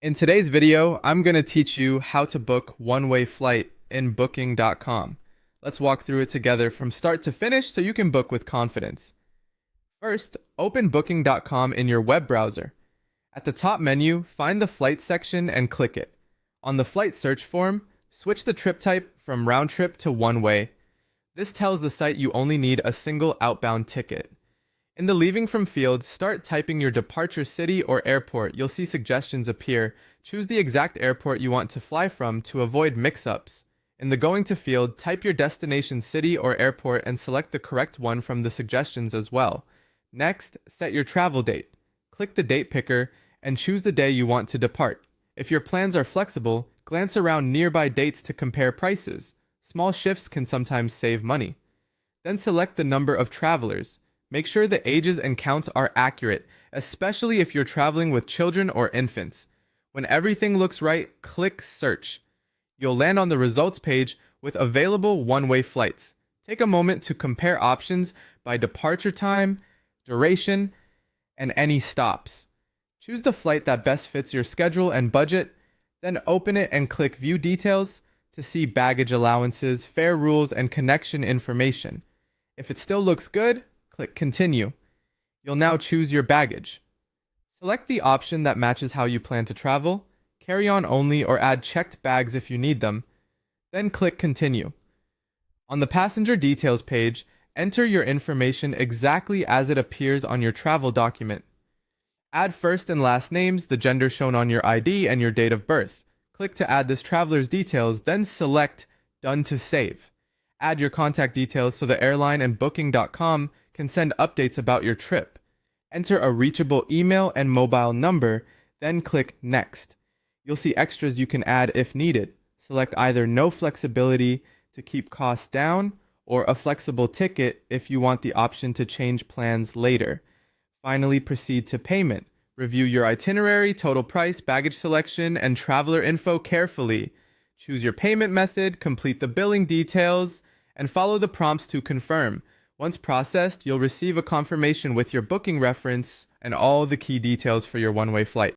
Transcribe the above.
In today's video, I'm going to teach you how to book one-way flight in booking.com. Let's walk through it together from start to finish so you can book with confidence. First, open booking.com in your web browser. At the top menu, find the flight section and click it. On the flight search form, switch the trip type from round trip to one-way. This tells the site you only need a single outbound ticket. In the leaving from field, start typing your departure city or airport. You'll see suggestions appear. Choose the exact airport you want to fly from to avoid mix-ups. In the going to field, type your destination city or airport and select the correct one from the suggestions as well. Next, set your travel date. Click the date picker and choose the day you want to depart. If your plans are flexible, glance around nearby dates to compare prices. Small shifts can sometimes save money. Then select the number of travelers. Make sure the ages and counts are accurate, especially if you're traveling with children or infants. When everything looks right, click Search. You'll land on the results page with available one-way flights. Take a moment to compare options by departure time, duration, and any stops. Choose the flight that best fits your schedule and budget, then open it and click View Details to see baggage allowances, fare rules, and connection information. If it still looks good, click Continue. You'll now choose your baggage. Select the option that matches how you plan to travel, carry on only, or add checked bags if you need them. Then click Continue. On the passenger details page, enter your information exactly as it appears on your travel document. Add first and last names, the gender shown on your ID, and your date of birth. Click to add this traveler's details, then select Done to save. Add your contact details so the airline and booking.com can send updates about your trip. Enter a reachable email and mobile number, then click Next. You'll see extras you can add if needed. Select either No Flexibility to keep costs down or a flexible ticket if you want the option to change plans later. Finally, proceed to payment. Review your itinerary, total price, baggage selection, and traveler info carefully. Choose your payment method, complete the billing details, and follow the prompts to confirm. Once processed, you'll receive a confirmation with your booking reference and all the key details for your one-way flight.